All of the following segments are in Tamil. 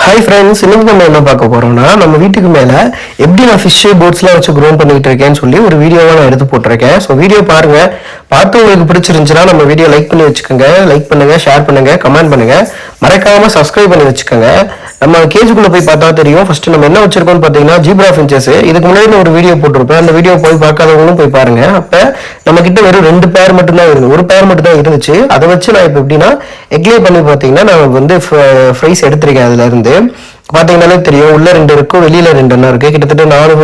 ஹாய் ஃப்ரெண்ட்ஸ், இன்னைக்கு நம்ம என்ன பார்க்க போறோம்னா நம்ம வீட்டுக்கு மேல எப்படி நான் ஃபிஷ் போட்ஸ்லாம் வச்சு க்ரோன் பண்ணிட்டு இருக்கேன்னு சொல்லி ஒரு வீடியோவை நான் எடுத்து போட்டிருக்கேன். ஸோ வீடியோ பாருங்க, பார்த்து உங்களுக்கு பிடிச்சிருந்துச்சுன்னா நம்ம வீடியோ லைக் பண்ணி வச்சுக்கோங்க, லைக் பண்ணுங்க, ஷேர் பண்ணுங்க, கமெண்ட் பண்ணுங்க, மறக்காம சப்ஸ்கிரைப் பண்ணி வச்சுக்கோங்க. நம்ம கேஜுக்குள்ள போய் பார்த்தா தெரியும். ஃபர்ஸ்ட் நம்ம என்ன வச்சிருக்கோம்னு பார்த்தீங்கன்னா ஜீப்ரா ஃபின்ச்சஸ். இதுக்கு முன்னாடி நான் ஒரு வீடியோ போட்டிருப்பேன், அந்த வீடியோ போய் பார்க்காதவங்களும் போய் பாருங்க. அப்ப நம்ம கிட்ட வெறும் 2 பேர் மட்டும் தான் இருந்தது, ஒரு பேர் மட்டும் தான் இருந்துச்சு. அதை வச்சு நான் இப்போ எப்படின்னா எக்லே பண்ணி பார்த்தீங்கன்னா நான் வந்து ஃப்ரைஸ் எடுத்திருக்கேன். அதுல இருந்து பார்த்தீங்கன்னாலே தெரியும், உள்ள 2 இருக்கும், வெளியில 2 இருக்கு. கிட்டத்தட்ட 4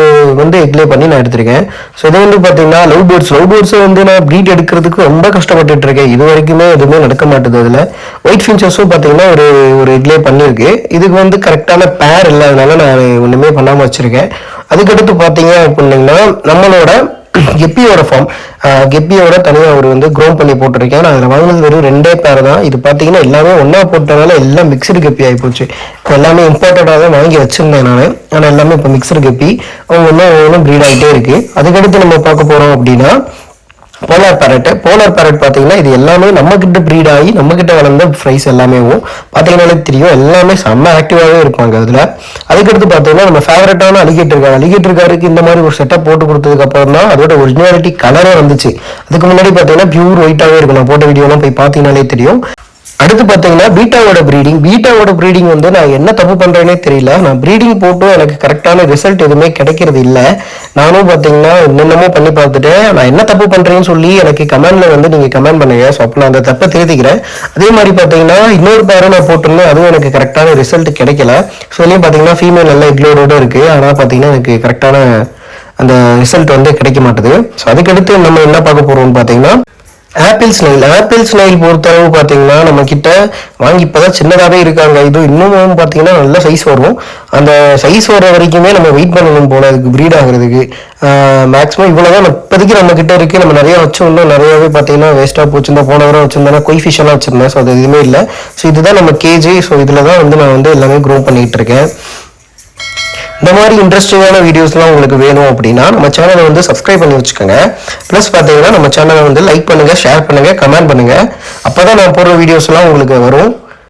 வந்து எக்லே பண்ணி நான் எடுத்திருக்கேன். ஸோ இது வந்து பார்த்தீங்கன்னா லவ் பேர்ட்ஸ் வந்து நான் ப்ரீட் எடுக்கிறதுக்கு ரொம்ப கஷ்டப்பட்டுட்டு இருக்கேன். இது வரைக்குமே எதுவுமே நடக்க மாட்டுது. அதில் ஒயிட் ஃபின்ச்சஸும் பார்த்தீங்கன்னா ஒரு எக்லே பண்ணியிருக்கு. இதுக்கு வந்து கரெக்டான பேர் இல்லாதனால நான் ஒன்றுமே பண்ணாமல் வச்சிருக்கேன். அதுக்கடுத்து பார்த்தீங்க அப்படின்னீங்கன்னா நம்மளோட கெப்பியோட ஃபார்ம், கெப்பியோட தனியாக அவர் வந்து க்ரோன் பண்ணி போட்டிருக்கேன். நான் அதில் வாங்கினது வெறும் 2 பேர் தான். இது பார்த்தீங்கன்னா எல்லாமே ஒன்றா போட்டனால எல்லாம் மிக்சடு கெப்பி ஆகி போச்சு. இப்போ எல்லாமே இம்போர்ட்டடாக தான் வாங்கி வச்சிருந்தேன் நான், ஆனால் எல்லாமே இப்போ மிக்சடு கெப்பி அவங்க ஒன்றும் ப்ரீட் ஆகிட்டே இருக்கு. அதுக்கடுத்து நம்ம பார்க்க போகிறோம் அப்படின்னா போலார் பேரட் பார்த்தீங்கன்னா இது எல்லாமே நம்ம கிட்ட ப்ரீட் ஆகி நம்ம கிட்ட வளர்ந்த ஃப்ரைஸ் எல்லாமே பார்த்தீங்கன்னாலே தெரியும், எல்லாமே செம்ம ஆக்டிவாகவே இருப்பாங்க அதில். அதுக்கடுத்து பார்த்தீங்கன்னா நம்ம ஃபேவரட்டான அலிகேட்டருக்காருக்கு இந்த மாதிரி ஒரு செட்டப் போட்டு கொடுத்ததுக்கு அப்புறம் தான் அதோட ஒரிஜினாலிட்டி கலரே வந்துச்சு. அதுக்கு முன்னாடி பார்த்தீங்கன்னா பியூர் ஒயிட்டாகவே இருக்கும். நான் போட்ட வீடியோலாம் போய் பார்த்தீங்கன்னாலே தெரியும். அடுத்து பார்த்தீங்கன்னா பீட்டாவோட ப்ரீடிங் வந்து நான் என்ன தப்பு பண்ணுறேனே தெரியல. நான் ப்ரீடிங் போட்டும் எனக்கு கரெக்டான ரிசல்ட் எதுவுமே கிடைக்கிறது இல்லை. நானும் பார்த்தீங்கன்னா என்னென்னமோ பண்ணி பார்த்துட்டேன். நான் என்ன தப்பு பண்ணுறேன்னு சொல்லி எனக்கு கமெண்ட்ல வந்து நீங்கள் கமெண்ட் பண்ணுங்க. ஸோ அப்போ நான் அந்த தப்பை திருத்திக்கிறேன். அதே மாதிரி பார்த்தீங்கன்னா இன்னொரு பேரும் நான் போட்டிருந்தேன், அதுவும் எனக்கு கரெக்டான ரிசல்ட் கிடைக்கல. ஸோ இதுலேயும் பார்த்தீங்கன்னா ஃபீமேல் நல்லா இக்ளோரோட இருக்குது, ஆனால் பார்த்தீங்கன்னா எனக்கு கரெக்டான அந்த ரிசல்ட் வந்து கிடைக்க மாட்டுது. ஸோ அதுக்கடுத்து நம்ம என்ன பார்க்க போகிறோம்னு பார்த்தீங்கன்னா ஆப்பிள் ஸ்னைல் பொறுத்தளவு பார்த்தீங்கன்னா நம்ம கிட்ட வாங்கி இப்போதான் சின்னதாகவே இருக்காங்க. இது இன்னும் பார்த்தீங்கன்னா நல்ல சைஸ் வரும். அந்த சைஸ் வர வரைக்குமே நம்ம வெயிட் பண்ணணும் போல அதுக்கு ப்ரீட் ஆகுறதுக்கு. மேக்ஸிமம் இவ்வளோதான் இப்போதைக்கு நம்ம கிட்ட இருக்கு. நம்ம நிறைய வச்சிருந்தோம், நிறையவே பார்த்தீங்கன்னா வேஸ்ட்டாக போச்சுருந்தோம். போன வரை வச்சிருந்தேன்னா கொய் ஃபிஷ் எல்லாம் வச்சிருந்தேன். ஸோ அது எதுவுமே இல்லை. ஸோ இதுதான் நம்ம கேஜி. ஸோ இதில் தான் வந்து நான் வந்து எல்லாமே க்ரோ பண்ணிட்டு இருக்கேன். இந்த மாதிரி இன்ட்ரெஸ்டிங்கான வீடியோஸ்லாம் உங்களுக்கு வேணும் அப்படின்னா நம்ம சேனலை வந்து சப்ஸ்கிரைப் பண்ணி வச்சுக்கோங்க. ப்ளஸ் பார்த்தீங்கன்னா நம்ம சேனலை வந்து லைக் பண்ணுங்கள், ஷேர் பண்ணுங்கள், கமெண்ட் பண்ணுங்கள். அப்போ தான் நான் போடுற வீடியோஸ்லாம் உங்களுக்கு வரும்.